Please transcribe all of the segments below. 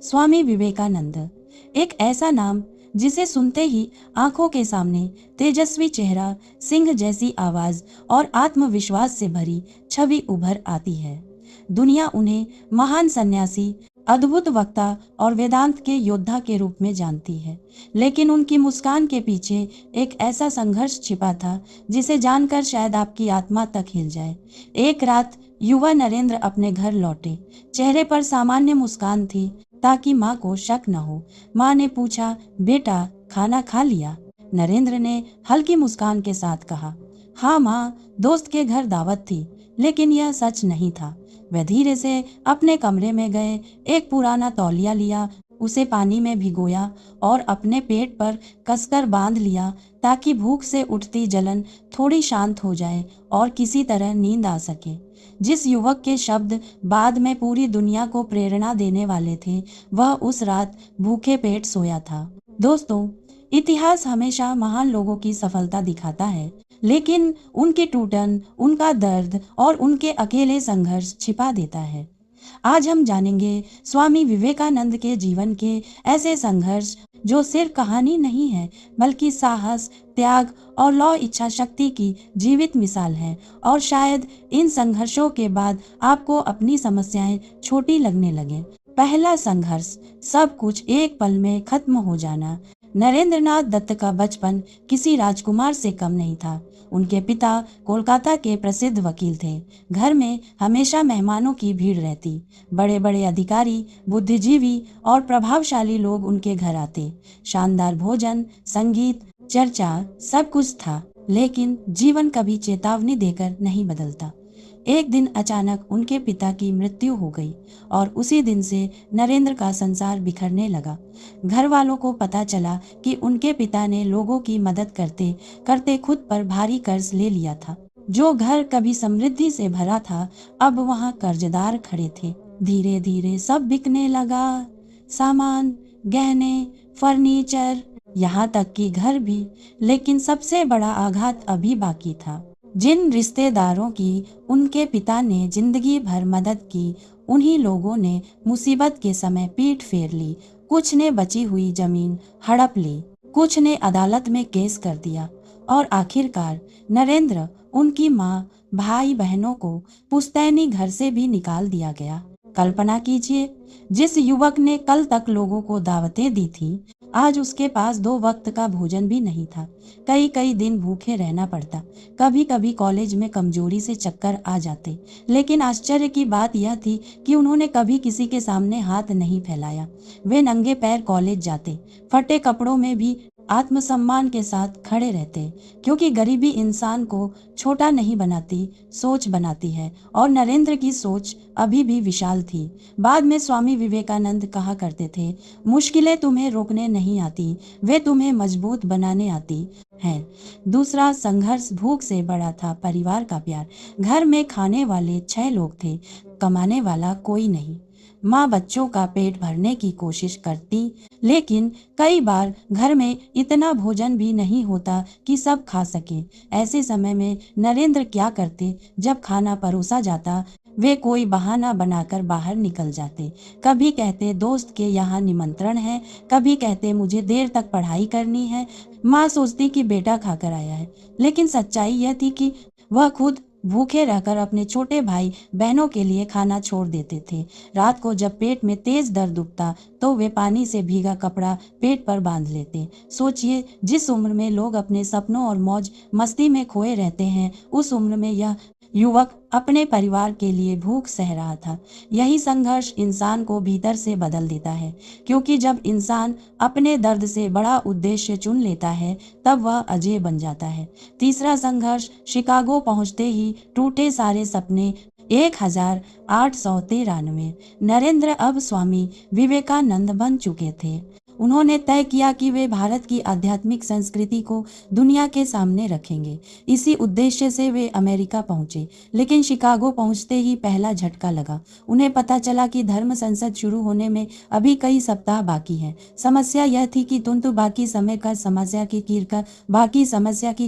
स्वामी विवेकानंद, एक ऐसा नाम जिसे सुनते ही आंखों के सामने तेजस्वी चेहरा, सिंह जैसी आवाज और आत्मविश्वास से भरी छवि उभर आती है। दुनिया उन्हें महान सन्यासी, अद्भुत वक्ता और वेदांत के योद्धा के रूप में जानती है, लेकिन उनकी मुस्कान के पीछे एक ऐसा संघर्ष छिपा था जिसे जानकर शायद आपकी आत्मा तक हिल जाए। एक रात युवा नरेंद्र अपने घर लौटे। चेहरे पर सामान्य मुस्कान थी ताकि माँ को शक न हो। माँ ने पूछा, बेटा खाना खा लिया? नरेंद्र ने हल्की मुस्कान के साथ कहा, हाँ माँ, दोस्त के घर दावत थी। लेकिन यह सच नहीं था। वह धीरे से अपने कमरे में गए, एक पुराना तौलिया लिया, उसे पानी में भिगोया और अपने पेट पर कसकर बांध लिया ताकि भूख से उठती जलन थोड़ी शांत हो जाए और किसी तरह नींद आ सके। जिस युवक के शब्द बाद में पूरी दुनिया को प्रेरणा देने वाले थे, वह उस रात भूखे पेट सोया था। दोस्तों, इतिहास हमेशा महान लोगों की सफलता दिखाता है, लेकिन उनकी टूटन, उनका दर्द और उनके अकेले संघर्ष छिपा देता है। आज हम जानेंगे स्वामी विवेकानंद के जीवन के ऐसे संघर्ष जो सिर्फ कहानी नहीं है, बल्कि साहस, त्याग और लौ इच्छा शक्ति की जीवित मिसाल है। और शायद इन संघर्षों के बाद आपको अपनी समस्याएं छोटी लगने लगे। पहला संघर्ष, सब कुछ एक पल में खत्म हो जाना। नरेंद्रनाथ दत्त का बचपन किसी राजकुमार से कम नहीं था। उनके पिता कोलकाता के प्रसिद्ध वकील थे। घर में हमेशा मेहमानों की भीड़ रहती। बड़े बड़े अधिकारी, बुद्धिजीवी और प्रभावशाली लोग उनके घर आते। शानदार भोजन, संगीत, चर्चा, सब कुछ था। लेकिन जीवन कभी चेतावनी देकर नहीं बदलता। एक दिन अचानक उनके पिता की मृत्यु हो गई और उसी दिन से नरेंद्र का संसार बिखरने लगा। घर वालों को पता चला कि उनके पिता ने लोगों की मदद करते करते खुद पर भारी कर्ज ले लिया था। जो घर कभी समृद्धि से भरा था, अब वहां कर्जदार खड़े थे। धीरे धीरे सब बिकने लगा, सामान, गहने, फर्नीचर, यहाँ तक कि घर भी। लेकिन सबसे बड़ा आघात अभी बाकी था। जिन रिश्तेदारों की उनके पिता ने जिंदगी भर मदद की, उन्हीं लोगों ने मुसीबत के समय पीठ फेर ली। कुछ ने बची हुई जमीन हड़प ली, कुछ ने अदालत में केस कर दिया और आखिरकार नरेंद्र, उनकी माँ, भाई बहनों को पुश्तैनी घर से भी निकाल दिया गया। कल्पना कीजिए, जिस युवक ने कल तक लोगों को दावतें दी थी, आज उसके पास 2 वक्त का भोजन भी नहीं था। कई कई दिन भूखे रहना पड़ता। कभी कभी कॉलेज में कमजोरी से चक्कर आ जाते। लेकिन आश्चर्य की बात यह थी कि उन्होंने कभी किसी के सामने हाथ नहीं फैलाया। वे नंगे पैर कॉलेज जाते, फटे कपड़ों में भी आत्मसम्मान के साथ खड़े रहते, क्योंकि गरीबी इंसान को छोटा नहीं बनाती, सोच बनाती है। और नरेंद्र की सोच अभी भी विशाल थी। बाद में स्वामी विवेकानंद कहा करते थे, मुश्किलें तुम्हें रोकने नहीं आती, वे तुम्हें मजबूत बनाने आती हैं। दूसरा संघर्ष भूख से बड़ा था, परिवार का प्यार। घर में खाने वाले 6 लोग थे, कमाने वाला कोई नहीं। माँ बच्चों का पेट भरने की कोशिश करती, लेकिन कई बार घर में इतना भोजन भी नहीं होता कि सब खा सके। ऐसे समय में नरेंद्र क्या करते? जब खाना परोसा जाता, वे कोई बहाना बनाकर बाहर निकल जाते। कभी कहते दोस्त के यहाँ निमंत्रण है, कभी कहते मुझे देर तक पढ़ाई करनी है। माँ सोचती कि बेटा खाकर आया है, लेकिन सच्चाई यह थी कि वह खुद भूखे रहकर अपने छोटे भाई बहनों के लिए खाना छोड़ देते थे। रात को जब पेट में तेज दर्द उठता, तो वे पानी से भीगा कपड़ा पेट पर बांध लेते। सोचिए, जिस उम्र में लोग अपने सपनों और मौज मस्ती में खोए रहते हैं, उस उम्र में यह युवक अपने परिवार के लिए भूख सह रहा था। यही संघर्ष इंसान को भीतर से बदल देता है, क्योंकि जब इंसान अपने दर्द से बड़ा उद्देश्य चुन लेता है, तब वह अजय बन जाता है। तीसरा संघर्ष, शिकागो पहुंचते ही टूटे सारे सपने। 1893 नरेंद्र अब स्वामी विवेकानंद बन चुके थे। उन्होंने तय किया कि वे भारत की आध्यात्मिक संस्कृति को दुनिया के सामने रखेंगे। इसी उद्देश्य से वे अमेरिका पहुंचे, लेकिन शिकागो पहुंचते ही पहला झटका लगा। उन्हें पता चला कि धर्म संसद शुरू होने में अभी कई सप्ताह बाकी हैं। समस्या यह थी कि तुंतु बाकी समय का समस्या की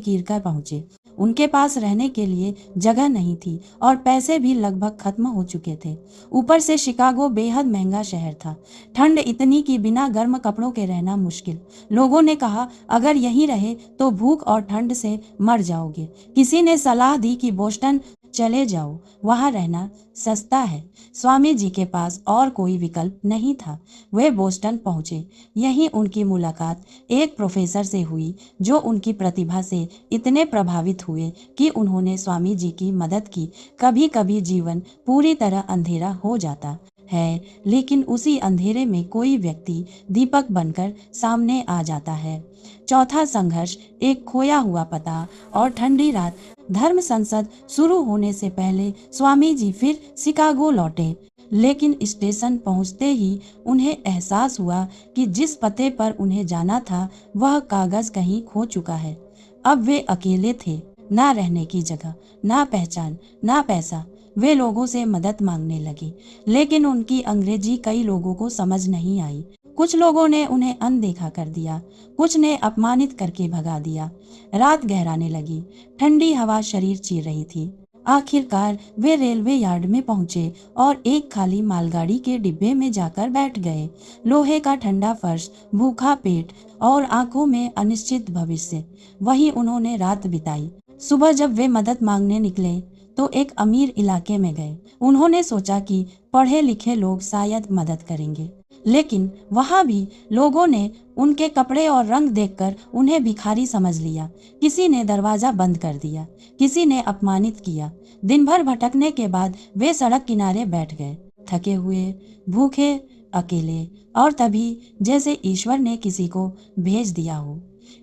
कीर कर पहुंचे। उनके पास रहने के लिए जगह नहीं थी और पैसे भी लगभग खत्म हो चुके थे। ऊपर से शिकागो बेहद महंगा शहर था। ठंड इतनी कि बिना गर्म कपड़ों के रहना मुश्किल। लोगों ने कहा अगर यहीं रहे तो भूख और ठंड से मर जाओगे। किसी ने सलाह दी कि बोस्टन चले जाओ, वहां रहना सस्ता है। स्वामी जी के पास और कोई विकल्प नहीं था। वे बोस्टन पहुंचे। यहीं उनकी मुलाकात एक प्रोफेसर से हुई जो उनकी प्रतिभा से इतने प्रभावित हुए कि उन्होंने स्वामी जी की मदद की। कभी कभी जीवन पूरी तरह अंधेरा हो जाता है, लेकिन उसी अंधेरे में कोई व्यक्ति दीपक बनकर सामने आ जाता है। चौथा संघर्ष, एक खोया हुआ पता और ठंडी रात। धर्म संसद शुरू होने से पहले स्वामी जी फिर शिकागो लौटे, लेकिन स्टेशन पहुंचते ही उन्हें एहसास हुआ कि जिस पते पर उन्हें जाना था वह कागज कहीं खो चुका है। अब वे अकेले थे, ना रहने की जगह, ना पहचान, ना पैसा। वे लोगों से मदद मांगने लगे, लेकिन उनकी अंग्रेजी कई लोगों को समझ नहीं आई। कुछ लोगों ने उन्हें अनदेखा कर दिया, कुछ ने अपमानित करके भगा दिया। रात गहराने लगी, ठंडी हवा शरीर चीर रही थी। आखिरकार वे रेलवे यार्ड में पहुंचे और एक खाली मालगाड़ी के डिब्बे में जाकर बैठ गए। लोहे का ठंडा फर्श, भूखा पेट और आंखों में अनिश्चित भविष्य, वहीं उन्होंने रात बिताई। सुबह जब वे मदद मांगने निकले तो एक अमीर इलाके में गए। उन्होंने सोचा कि पढ़े लिखे लोग शायद मदद करेंगे, लेकिन वहां भी लोगों ने उनके कपड़े और रंग देखकर उन्हें भिखारी समझ लिया। किसी ने दरवाजा बंद कर दिया, किसी ने अपमानित किया। दिन भर भटकने के बाद वे सड़क किनारे बैठ गए, थके हुए, भूखे, अकेले, और तभी जैसे ईश्वर ने किसी को भेज दिया हो।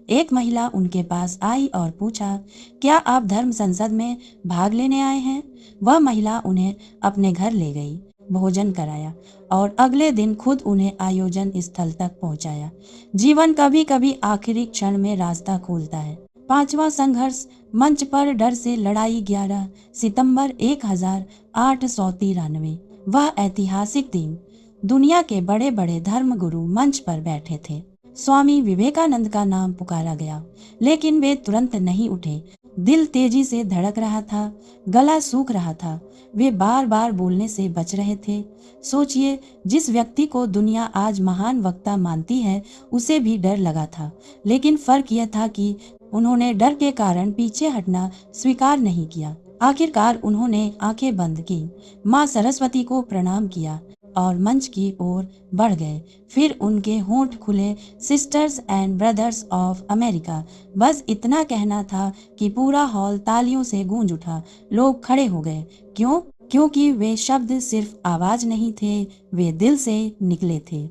एक महिला उनके पास आई और पूछा, क्या आप धर्म संसद में भाग लेने आए हैं? वह महिला उन्हें अपने घर ले गई, भोजन कराया और अगले दिन खुद उन्हें आयोजन स्थल तक पहुंचाया। जीवन कभी कभी आखिरी क्षण में रास्ता खोलता है। पांचवा संघर्ष, मंच पर डर से लड़ाई। 11 सितंबर 1893। वह ऐतिहासिक दिन। दुनिया के बड़े बड़े धर्म गुरु मंच पर बैठे थे। स्वामी विवेकानंद का नाम पुकारा गया, लेकिन वे तुरंत नहीं उठे। दिल तेजी से धड़क रहा था, गला सूख रहा था। वे बार बार बोलने से बच रहे थे। सोचिए, जिस व्यक्ति को दुनिया आज महान वक्ता मानती है, उसे भी डर लगा था। लेकिन फर्क यह था कि उन्होंने डर के कारण पीछे हटना स्वीकार नहीं किया। आखिरकार उन्होंने आंखें बंद की, माँ सरस्वती को प्रणाम किया और मंच की ओर बढ़ गए। फिर उनके होंठ खुले, sisters and brothers of America. बस इतना कहना था कि पूरा हॉल तालियों से गूंज उठा। लोग खड़े हो गए। क्यों? क्योंकि वे शब्द सिर्फ आवाज नहीं थे, वे दिल से निकले थे।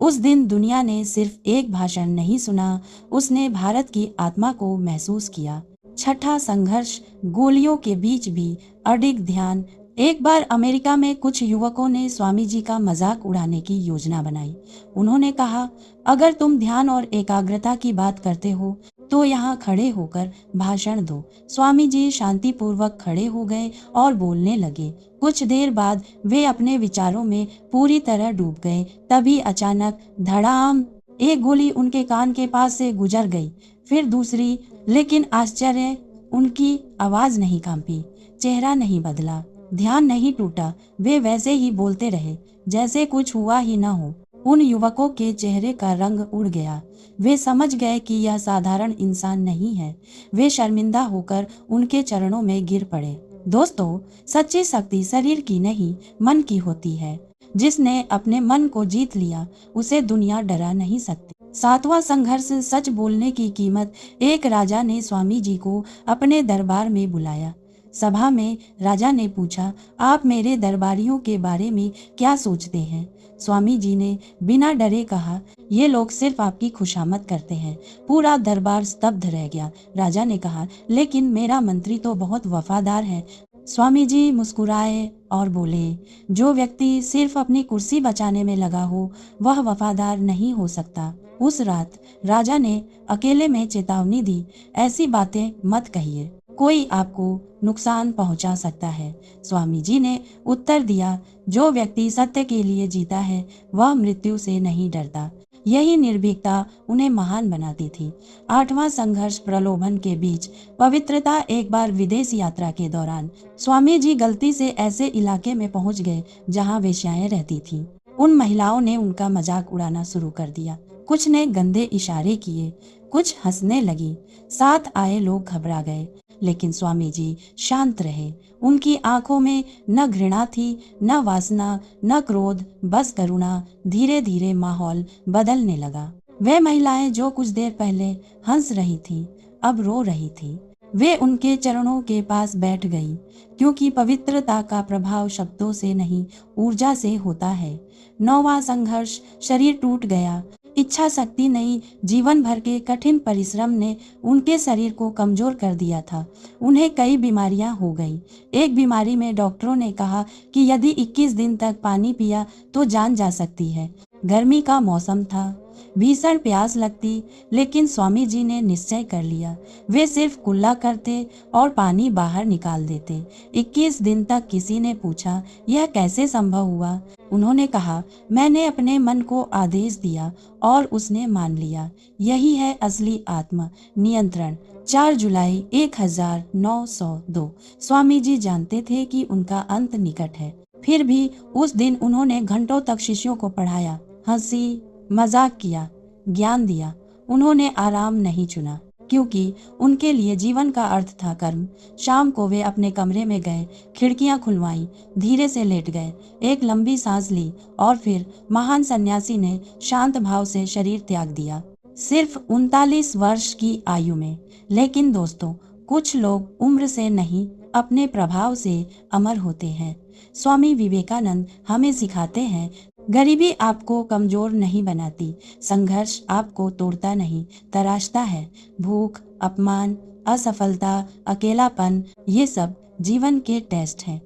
उस दिन दुनिया ने सिर्फ एक भाषण नहीं सुना, उसने भारत की आत्मा को महसूस किया। छठा संघर्ष, गोलियों के बीच भी अडिग ध्यान। एक बार अमेरिका में कुछ युवकों ने स्वामी जी का मजाक उड़ाने की योजना बनाई। उन्होंने कहा, अगर तुम ध्यान और एकाग्रता की बात करते हो तो यहाँ खड़े होकर भाषण दो। स्वामी जी शांतिपूर्वक खड़े हो गए और बोलने लगे। कुछ देर बाद वे अपने विचारों में पूरी तरह डूब गए। तभी अचानक धड़ाम, एक गोली उनके कान के पास से गुजर गई, फिर दूसरी। लेकिन आश्चर्य, उनकी आवाज नहीं कांपी, चेहरा नहीं बदला, ध्यान नहीं टूटा। वे वैसे ही बोलते रहे जैसे कुछ हुआ ही न हो। उन युवकों के चेहरे का रंग उड़ गया। वे समझ गए कि यह साधारण इंसान नहीं है। वे शर्मिंदा होकर उनके चरणों में गिर पड़े। दोस्तों, सच्ची शक्ति शरीर की नहीं, मन की होती है। जिसने अपने मन को जीत लिया, उसे दुनिया डरा नहीं सकती। सातवां संघर्ष, सच बोलने की कीमत। एक राजा ने स्वामी जी को अपने दरबार में बुलाया। सभा में राजा ने पूछा, आप मेरे दरबारियों के बारे में क्या सोचते हैं? स्वामी जी ने बिना डरे कहा, ये लोग सिर्फ आपकी खुशामद करते हैं। पूरा दरबार स्तब्ध रह गया। राजा ने कहा, लेकिन मेरा मंत्री तो बहुत वफादार है। स्वामी जी मुस्कुराए और बोले, जो व्यक्ति सिर्फ अपनी कुर्सी बचाने में लगा हो, वह वफादार नहीं हो सकता। उस रात राजा ने अकेले में चेतावनी दी, ऐसी बातें मत कहिए, कोई आपको नुकसान पहुंचा सकता है। स्वामी जी ने उत्तर दिया, जो व्यक्ति सत्य के लिए जीता है, वह मृत्यु से नहीं डरता। यही निर्भीकता उन्हें महान बनाती थी। 8वां संघर्ष प्रलोभन के बीच पवित्रता। एक बार विदेश यात्रा के दौरान स्वामी जी गलती से ऐसे इलाके में पहुंच गए जहां वेश्याएं रहती थीं। उन महिलाओं ने उनका मजाक उड़ाना शुरू कर दिया। कुछ ने गंदे इशारे किए, कुछ हंसने लगी। साथ आए लोग घबरा गए, लेकिन स्वामी जी शांत रहे। उनकी आंखों में न घृणा थी, न वासना, न क्रोध, बस करुणा। धीरे धीरे माहौल बदलने लगा। वे महिलाएं जो कुछ देर पहले हंस रही थीं, अब रो रही थीं। वे उनके चरणों के पास बैठ गईं, क्योंकि पवित्रता का प्रभाव शब्दों से नहीं, ऊर्जा से होता है। 9वां संघर्ष। शरीर टूट गया। इच्छा शक्ति नहीं, जीवन भर के कठिन परिश्रम ने उनके शरीर को कमजोर कर दिया था। उन्हें कई बीमारियां हो गई। एक बीमारी में डॉक्टरों ने कहा कि यदि 21 दिन तक पानी पिया तो जान जा सकती है। गर्मी का मौसम था, भीषण प्यास लगती, लेकिन स्वामी जी ने निश्चय कर लिया। वे सिर्फ कुल्ला करते और पानी बाहर निकाल देते। 21 दिन तक किसी ने पूछा, यह कैसे संभव हुआ? उन्होंने कहा, मैंने अपने मन को आदेश दिया और उसने मान लिया। यही है असली आत्म नियंत्रण। 4 जुलाई 1902। स्वामी जी जानते थे कि उनका अंत निकट है। फिर भी उस दिन उन्होंने घंटों तक शिष्यों को पढ़ाया, हंसी मजाक किया, ज्ञान दिया। उन्होंने आराम नहीं चुना, क्योंकि उनके लिए जीवन का अर्थ था कर्म। शाम को वे अपने कमरे में गए, खिड़कियां खुलवाईं, धीरे से लेट गए, एक लंबी सांस ली और फिर महान सन्यासी ने शांत भाव से शरीर त्याग दिया, सिर्फ 39 वर्ष की आयु में। लेकिन दोस्तों, कुछ लोग उम्र से नहीं, अपने प्रभाव से अमर होते हैं। स्वामी विवेकानंद हमें सिखाते हैं, गरीबी आपको कमजोर नहीं बनाती, संघर्ष आपको तोड़ता नहीं, तराशता है। भूख, अपमान, असफलता, अकेलापन, ये सब जीवन के टेस्ट हैं,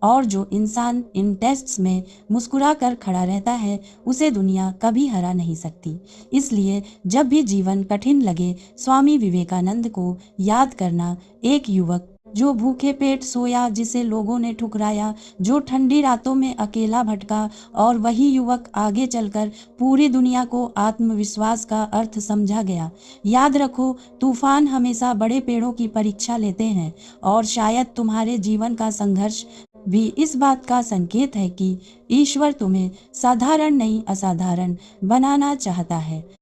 और जो इंसान इन टेस्ट्स में मुस्कुरा कर खड़ा रहता है, उसे दुनिया कभी हरा नहीं सकती। इसलिए जब भी जीवन कठिन लगे, स्वामी विवेकानंद को याद करना। एक युवक जो भूखे पेट सोया, जिसे लोगों ने ठुकराया, जो ठंडी रातों में अकेला भटका, और वही युवक आगे चलकर पूरी दुनिया को आत्मविश्वास का अर्थ समझा गया। याद रखो, तूफान हमेशा बड़े पेड़ों की परीक्षा लेते हैं, और शायद तुम्हारे जीवन का संघर्ष भी इस बात का संकेत है कि ईश्वर तुम्हें साधारण नहीं, असाधारण बनाना चाहता है।